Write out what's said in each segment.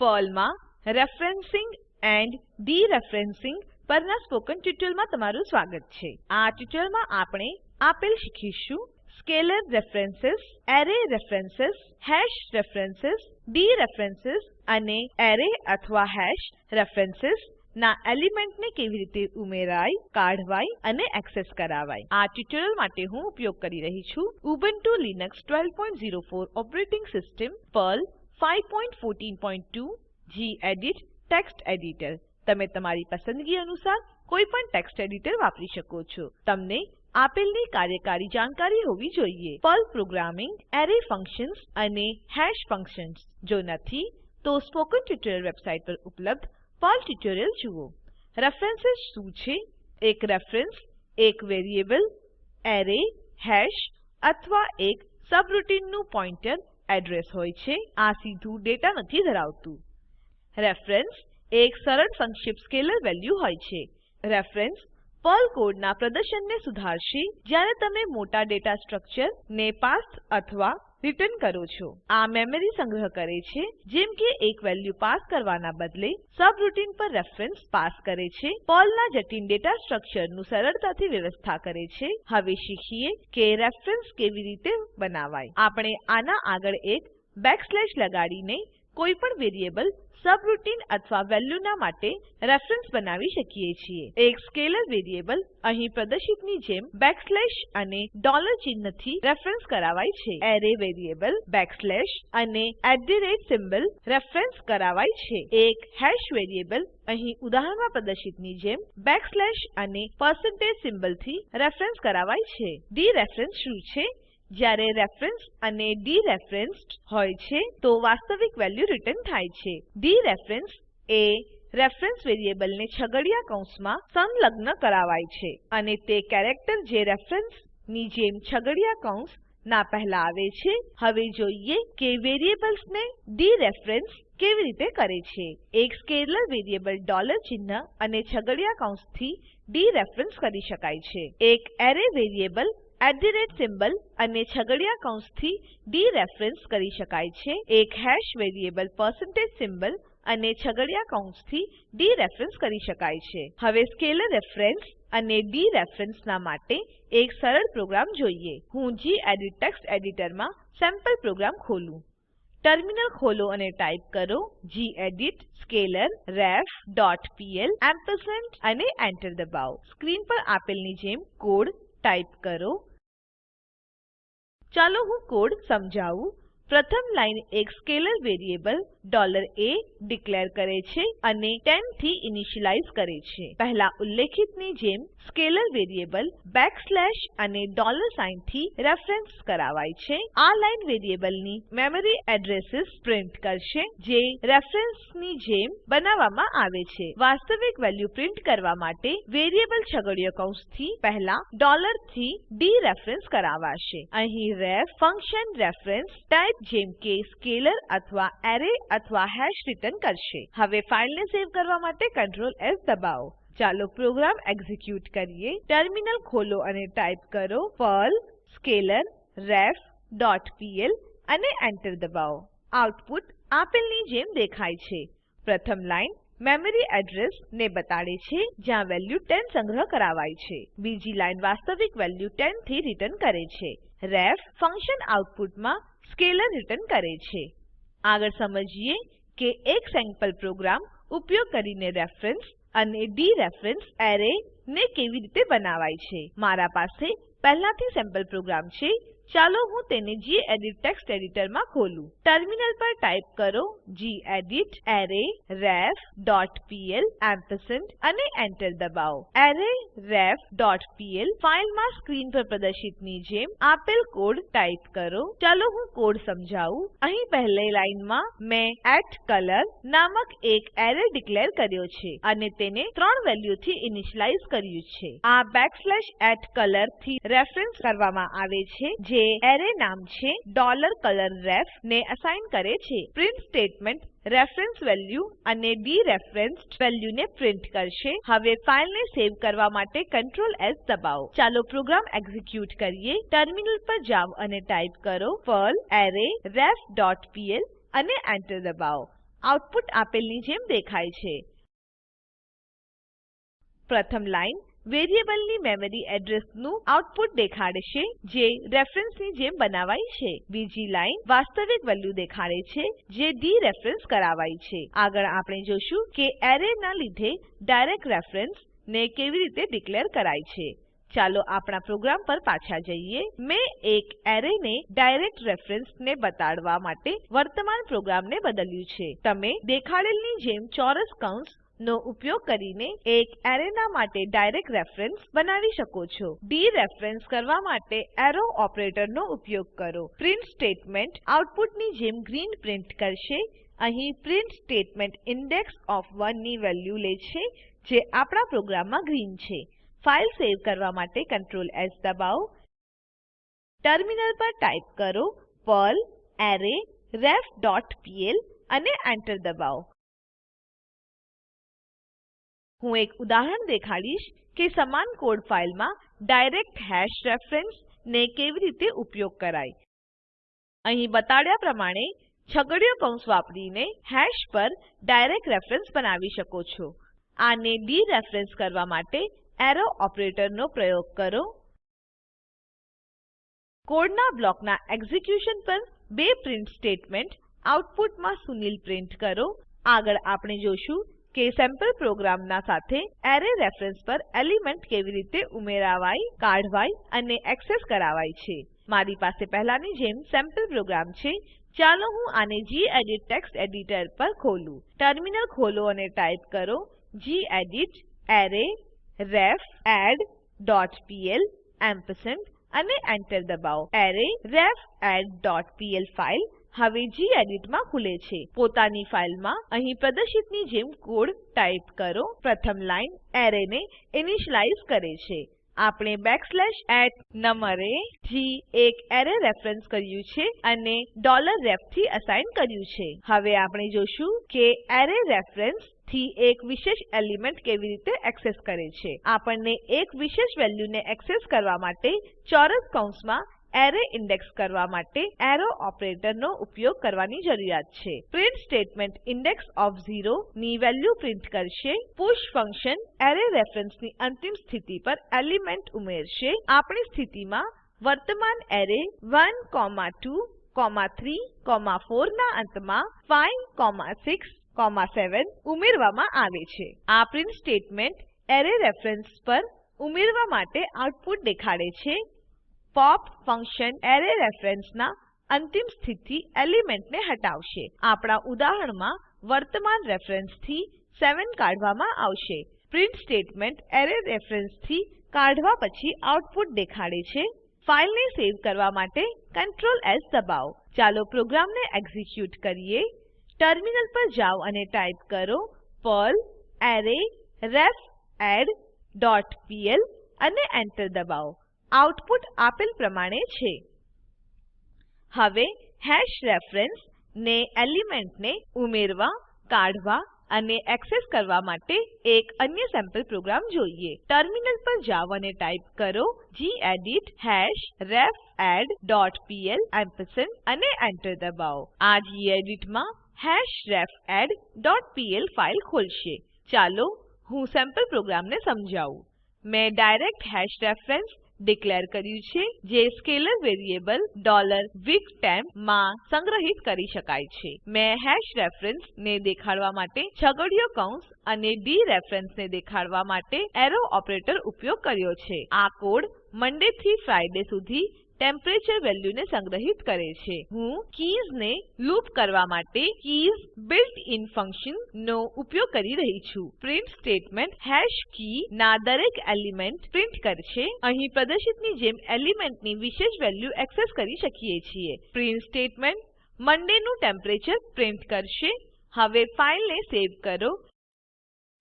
પર્લમાં referencing and ડીરેફરેન્સિંગ પરના spoken ટ્યુટોરીયલમાં તમારું સ્વાગત છે. આ ટ્યુટોરીયલમાં આપણે આપેલ શીખીશું: scalar reference, array reference, hash reference, dereference અને એરે અથવા હેશ રેફરન્સ ના એલિમેન્ટને કેવી રીતે ઉમેરાય, કાઢવાય અને એક્સેસ કરાવાય. આ ટ્યુટોરીયલ માટે હું ઉપયોગ કરી રહી છું Ubuntu Linux 1204 operating system, Perl 5142, gedit text editor. તમે તમારી પસંદગી અનુસાર કોઈ પણ ટેક્સ્ટ એડિટર વાપરી શકો છો. તમને આપેલની કાર્યકારી જાણકારી હોવી જોઈએ: પર્લ પ્રોગ્રામિંગ, એરે ફંક્શન્સ અને હેશ ફંક્શન્સ. જો નથી તો સ્પોકન ટ્યુટોરીયલ વેબસાઇટ પર ઉપલબ્ધ પર્લ ટ્યુટોરીયલ જુઓ. રેફરન્સ શું છે? એક રેફરન્સ એક વેરિયેબલ, એરે, હેશ અથવા એક સબરૂટીનનું પોઇન્ટર એડ્રેસ હોય છે. આ સીધું ડેટા નથી ધરાવતું. રેફરન્સ એક સરળ સંક્ષિપ્ત સ્કેલર વેલ્યુ હોય છે. રેફરન્સ પર્લ કોડના પ્રદર્શનને સુધારશે જ્યારે તમે મોટા ડેટા સ્ટ્રક્ચર ને પાસ અથવા રિટર્ન કરો છો. આ મેમરી સંગ્રહ કરે છે, જેમ કે એક વેલ્યુ પાસ કરવાના બદલે સબરૂટીન પર રેફરન્સ પાસ કરે છે. પર્લના જટિલ ડેટા સ્ટ્રક્ચરનું સરળતાથી વ્યવસ્થા કરે છે. હવે શીખીએ કે રેફરન્સ કેવી રીતે બનાવાય. આપણે આના આગળ એક બેકસ્લેશ લગાડીને કોઈ પણ વેરિયેબલ, સબરૂટીન અથવા વેલ્યુના માટે રેફરન્સ બનાવી શકીએ છીએ. એક સ્કેલર વેરિયેબલ અહીં પ્રદર્શિતની જેમ બેકસ્લેશ અને ડોલર ચિહ્નથી રેફરન્સ કરાવાય છે. એરે વેરિયેબલ બેકસ્લેશ અને સિમ્બોલ રેફરન્સ કરાવાય છે. એક હેશ વેરિયેબલ અહીં ઉદાહરણમાં પ્રદર્શિતની જેમ બેકસ્લેશ અને સિમ્બોલથી રેફરન્સ કરાવાય છે. ડીરેફરન્સ શું છે? જ્યારે રેફરન્સ અને ડીરેફરન્સ્ડ હોય છે તો વાસ્તવિક વેલ્યુ રિટર્ન થાય છે. ડીરેફરન્સ એ રેફરન્સ વેરિયેબલને છગડીયા કૌંસમાં સંલગ્ન કરાવાય છે અને તે કેરેક્ટર જે રેફરન્સ ની જેમ છગડીયા કૌંસ ના પહેલા આવે છે. હવે જોઈએ કે વેરિયેબલ્સને ડીરેફરન્સ કેવી રીતે કરે છે. એક સ્કેલર વેરિયેબલ ડોલર ચિહ્ન અને છગડીયા કૌંસથી ડીરેફરન્સ કરી શકાય છે. એક એરે વેરિયેબલ સિમ્બોલ અને છગડીયા કૌંસથી ડીરેફરન્સ કરી શકાય છે. એક હેશ વેરિયેબલ સિમ્બોલ અને છગડીયા કૌંસથી ડીરેફરન્સ કરી શકાય છે. હવે સ્કેલર રેફરન્સ અને ડીરેફરન્સ ના માટે એક સરળ પ્રોગ્રામ જોઈએ. હું ગેડિટ ટેક્સ્ટ એડિટરમાં સેમ્પલ પ્રોગ્રામ ખોલું. ટર્મિનલ ખોલો અને ટાઈપ કરો ગેડિટ સ્કેલરરેફ ડોટ પીએલ એમ્પરસેન્ડ અને એન્ટર દબાવો. સ્ક્રીન પર આપેલની જેમ કોડ ટાઈપ કરો. ચાલો હું કોડ સમજાવું. પ્રથમ લાઈન એક સ્કેલર વેરિયેબલ a ડિક્લેર કરે છે અને 10 થી ઇનિશિયલાઇઝ કરે છે. પહેલા ઉલ્લેખિતની જેમ સ્કેલર વેરિયેબલ બેકસ્લેશ અને ડોલર સાઇન થી રેફરન્સ કરાવાય છે. આ લાઈન વેરિયેબલની મેમરી એડ્રેસીસ પ્રિન્ટ કરશે, જે રેફરન્સની જેમ બનાવવામાં આવે છે. વાસ્તવિક વેલ્યુ પ્રિન્ટ કરવા માટે વેરિયેબલ છગડીયો કૌંસથી પહેલા ડોલરથી ડીરેફરન્સ કરાવાશે. અહીં રેફ ફંક્શન રેફરન્સ ટાઈપ જેમ કે સ્કેલર અથવા એરે અથવા હેશ રિટર્ન કરશે. હવે ફાઈલને સેવ કરવા માટે Ctrl S દબાવો. ચાલો પ્રોગ્રામ એક્ઝીક્યુટ કરીએ. ટર્મિનલ ખોલો અને ટાઈપ કરો પર્લ સ્કેલરરેફ ડોટ પીએલ અને એન્ટર દબાવો. આઉટપુટ આપેલની જેમ દેખાય છે. પ્રથમ લાઈન મેમરી એડ્રેસ ને બતાડે છે, જ્યાં વેલ્યુ 10 સંગ્રહ કરાવાય છે. બીજી લાઈન વાસ્તવિક વેલ્યુ 10 થી રિટર્ન કરે છે. રેફ ફંક્શન આઉટપુટમાં સ્કેલર રિટર્ન કરે છે. આગળ સમજીએ કે એક સેમ્પલ પ્રોગ્રામ ઉપયોગ કરીને રેફરન્સ અને ડીરેફરન્સ એરે ને કેવી રીતે બનાવાય છે. મારા પાસે પહેલાથી સેમ્પલ પ્રોગ્રામ છે. ચાલો હું તેને ગેડિટ ટેક્સ્ટ એડિટરમાં ખોલું. ટર્મિનલ પર ટાઈપ કરો ગેડિટ એરેરેફ ડોટ પીએલ એમ્પરસેન્ડ અને એન્ટર દબાવો. એરેરેફ ડોટ પીએલ ફાઈલમાં સ્ક્રીન પર પ્રદર્શિતની જેમ આપેલ કોડ ટાઈપ કરો. ચાલો હું કોડ સમજાવું. અહીં પહેલી લાઈનમાં મેં @color નામક એક એરે ડિક્લેર કર્યો છે અને તેને 3 વેલ્યુથી ઇનિશિયલાઇઝ કર્યું છે. આ @color થી રેફરન્સ કરવામાં આવે છે, જે એરે નામ છે $colorref ને અસાઇન કરે છે. પ્રિન્ટ સ્ટેટમેન્ટ રેફરન્સ વેલ્યુ અને ડીરેફરન્સ્ડ વેલ્યુને પ્રિન્ટ કરશે. હવે ફાઈલને સેવ કરવા માટે Ctrl S દબાવો. ચાલો પ્રોગ્રામ એક્ઝીક્યુટ કરીએ. ટર્મિનલ પર જાઓ અને ટાઈપ કરો પર્લ એરેરેફ ડોટ પીએલ અને એન્ટર દબાવો. આઉટપુટ આપેલની જેમ દેખાય છે. પ્રથમ લાઈન વેરિયેબલની મેમરી એડ્રેસનું આઉટપુટ દેખાડશે જે રેફરન્સની જેમ બનાવાઈ છે. બીજી લાઈન વાસ્તવિક વેલ્યુ દેખાડે છે જે ડીરેફરન્સ કરાવાઈ છે. આગળ આપણે જોશું કે એરે ના લીધે ડાયરેક્ટ રેફરન્સ ને કેવી રીતે ડિક્લેર કરાય છે. ચાલો આપણા પ્રોગ્રામ પર પાછા જઈએ. મેં એક એરે ને ડાયરેક્ટ રેફરન્સ ને બતાડવા માટે વર્તમાન પ્રોગ્રામને બદલ્યું છે. તમે દેખાડેલની જેમ ચોરસ કૌંસ નો ઉપયોગ કરીને એક એરેના માટે ડાયરેક્ટ રેફરન્સ બનાવી શકો છો. ડીરેફરન્સ કરવા માટે એરો ઓપરેટરનો ઉપયોગ કરો. પ્રિન્ટ સ્ટેટમેન્ટ આઉટપુટની જેમ ગ્રીન પ્રિન્ટ કરશે. અહીં પ્રિન્ટ સ્ટેટમેન્ટ ઇન્ડેક્સ ઓફ 1 ની વેલ્યુ લે છે જે આપણા પ્રોગ્રામમાં ગ્રીન છે. ફાઇલ સેવ કરવા માટે Ctrl S દબાવો. ટર્મિનલ પર ટાઇપ કરો પર્લ એરેરેફ ડોટ પીએલ અને એન્ટર દબાવો. હું એક ઉદાહરણ દેખાડીશ કે સમાન કોડ ફાઇલમાં ડાયરેક્ટ હેશ રેફરન્સ ને કેવી રીતે ઉપયોગ કરાય. અહીં બતાડ્યા પ્રમાણે છગડીયો કૌંસ વાપરીને હેશ પર ડાયરેક્ટ રેફરન્સ બનાવી શકો છો. આને ડીરેફરન્સ કરવા માટે એરો ઓપરેટરનો પ્રયોગ કરો. કોડના બ્લોકના એક્ઝિક્યુશન પર બે પ્રિન્ટ સ્ટેટમેન્ટ આઉટપુટમાં સુનિલ પ્રિન્ટ કરો. આગળ આપણે જોશું કે સેમ્પલ પ્રોગ્રામના સાથે એરે રેફરન્સ પર એલિમેન્ટ કેવી રીતે ઉમેરાવાય, કાઢવાય અને એક્સેસ કરાવાય છે. મારી પાસે પહેલાની જેમ સેમ્પલ પ્રોગ્રામ છે. ચાલો હું આને ગેડિટ ટેક્સ્ટ એડિટર પર ખોલું. ટર્મિનલ ખોલો અને ટાઇપ કરો ગેડિટ arrayRefAdd.pl એમ્પરસેન્ડ અને એન્ટર દબાવો. arrayRefAdd.pl ફાઇલ હવે ગેડિટ માં ખુલે છે. પોતાની ફાઇલમાં અહીં પ્રદર્શિતની જેમ કોડ ટાઇપ કરો. પ્રથમ લાઈન એરે ને ઇનિશિયલાઇઝ કરે છે. આપણે @numarray થી એક એરે રેફરન્સ કર્યું છે અને $ref થી અસાઇન કર્યું છે. હવે આપણે જોશું કે એરે રેફરન્સ થી એક વિશેષ એલિમેન્ટ કેવી રીતે એક્સેસ કરે છે. આપણને એક વિશેષ વેલ્યુને એક્સેસ કરવા માટે ચોરસ કૌંસમાં એરે ઇન્ડેક્સ કરવા માટે એરો ઓપરેટરનો ઉપયોગ કરવાની જરૂરિયાત છે. પ્રિન્ટ સ્ટેટમેન્ટ ઇન્ડેક્સ ઓફ 0 ની વેલ્યુ પ્રિન્ટ કરશે. પુશ ફંક્શન એરે રેફરન્સની અંતિમ સ્થિતિ પર એલિમેન્ટ ઉમેરશે. આપણી સ્થિતિમાં વર્તમાન એરે 1, 2, 3, 4 ના અંતમાં 5, 6, 7 ઉમેરવામાં આવે છે. આ પ્રિન્ટ સ્ટેટમેન્ટ એરે રેફરન્સ પર ઉમેરવા માટે આઉટપુટ દેખાડે છે. પોપ ફંક્શન એરે રેફરન્સના અંતિમ સ્થિતિ એલિમેન્ટને હટાવશે. આપણા ઉદાહરણમાં વર્તમાન રેફરન્સથી 7 કાઢવામાં આવશે. પ્રિન્ટ સ્ટેટમેન્ટ એરે રેફરન્સથી કાઢવા પછી આઉટપુટ દેખાડે છે. ફાઇલને સેવ કરવા માટે Ctrl S દબાવો. ચાલો પ્રોગ્રામને એક્ઝિક્યુટ કરીએ. ટર્મિનલ પર જાઓ અને ટાઇપ કરો પર્લ arrayRefAdd.pl અને એન્ટર દબાવો. આઉટપુટ આપેલ પ્રમાણે છે. હવે હેશ રેફરન્સ ને એલિમેન્ટને ઉમેરવા, કાઢવા અને એક્સેસ કરવા માટે એક અન્ય સેમ્પલ પ્રોગ્રામ જોઈએ. ટર્મિનલ પર જાઓ અને ટાઇપ કરો ગેડિટ hashrefadd.pl એમ્પરસેન્ડ અને એન્ટર દબાવો. આ ગેડિટ માં hashrefadd.pl ફાઇલ ખોલશે. ચાલો હું સેમ્પલ પ્રોગ્રામને સમજાવું. મેં ડાયરેક્ટ હેશ રેફરન્સ ડિક્લેર કર્યું છે જે સ્કેલર વેરિયેબલ $victemp માં સંગ્રહિત કરી શકાય છે. મેં હેશ રેફરન્સ ને દેખાડવા માટે છગડીયો કૌંસ અને ડીરેફરન્સ ને દેખાડવા માટે એરો ઓપરેટર ઉપયોગ કર્યો છે. આ કોડ મંડે થી ફ્રાઇડે સુધી ટેમ્પરેચર વેલ્યુને સંગ્રહિત કરે છે. હું કીઝ ને લૂપ કરવા માટે કીઝ બિલ્ટ ઇન ફંક્શન નો ઉપયોગ કરી રહી છું. પ્રિન્ટ સ્ટેટમેન્ટ હેશ કી ના દરેક એલિમેન્ટ પ્રિન્ટ કરશે. અહીં પ્રદર્શિતની જેમ એલિમેન્ટની વિશેષ વેલ્યુ એક્સેસ કરી શકીએ છીએ. પ્રિન્ટ સ્ટેટમેન્ટ મંડે નું ટેમ્પરેચર પ્રિન્ટ કરશે. હવે ફાઇલને સેવ કરો.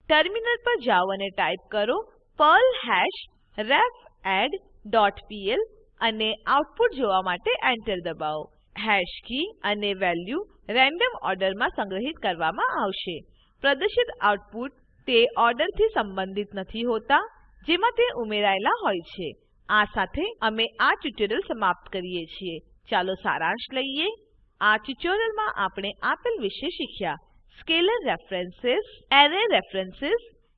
ટર્મિનલ પર જાઓ અને ટાઇપ કરો પર્લ hashrefadd.pl અને આઉટપુટ જોવા માટે એન્ટર દબાવો. હેશ કી અને વેલ્યુ રેન્ડમ ઓર્ડરમાં સંગ્રહિત કરવામાં આવશે. પ્રદર્શિત આઉટપુટ તે ઓર્ડરથી સંબંધિત નથી હોતા જેમાં તે ઉમેરાયેલા હોય છે. આ સાથે અમે આ ટ્યુટોરીયલ સમાપ્ત કરીએ છીએ. ચાલો સારાંશ લઈએ. આ ટ્યુટોરીયલમાં આપણે આપેલ વિશે શીખ્યા. Scalar reference, array reference,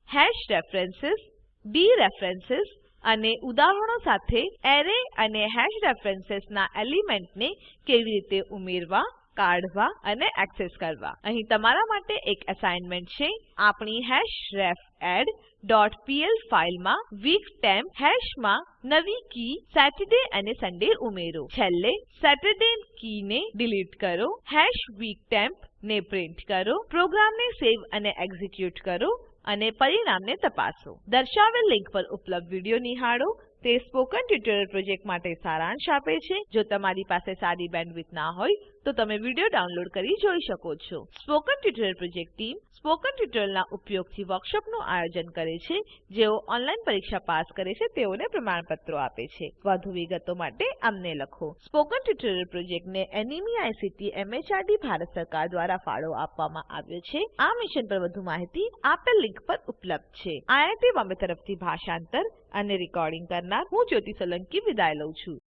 hash reference, dereference અને ઉદાહરણો સાથે એરે અને હેશ રેફરન્સ ના એલિમેન્ટને કેવી રીતે ઉમેરવા, કાઢવા અને એક્સેસ કરવા. અહીં તમારા માટે એક અસાઇનમેન્ટ છે. આપણી હેશરેફેડ ડોટ પીએલ ફાઈલમાં વીકટેમ્પ હેશમાં નવી કી સેટરડે અને સન્ડે ઉમેરો. છેલ્લે સેટરડે કીને ડિલીટ કરો. હેશ વીકટેમ્પ ને પ્રિન્ટ કરો. પ્રોગ્રામને સેવ અને એક્ઝીક્યુટ કરો અને પરિણામને તપાસો. દર્શાવેલ લિંક પર ઉપલબ્ધ વિડીયો નિહાળો. તે સ્પોકન ટ્યુટોરીયલ પ્રોજેક્ટ માટે સારાંશ આપે છે. જો તમારી પાસે સારી બેન્ડવિડ્થ ના હોય તો તમે વિડીયો ડાઉનલોડ કરી જોઈ શકો છો. Spoken tutorial project team spoken ટ્યુટોરીયલના ઉપયોગથી વર્કશોપનું આયોજન કરે છે. જેઓ ઓનલાઈન પરીક્ષા પાસ કરે છે તેઓને પ્રમાણપત્રો આપે છે. વધુ વિગતો માટે અમને લખો. સ્પોકન ટ્યુટોરીયલ પ્રોજેક્ટને એનએમઈઆઈસીટી એમએચઆરડી ભારત સરકાર દ્વારા ફાળો આપવામાં આવ્યો છે. આ મિશન પર વધુ માહિતી આપેલ લિંક પર ઉપલબ્ધ છે. આઈઆઈટી બોમ્બે તરફથી ભાષાંતર અને રેકોર્ડિંગ કરનાર હું જ્યોતિ સોલંકી વિદાય લઉં છું.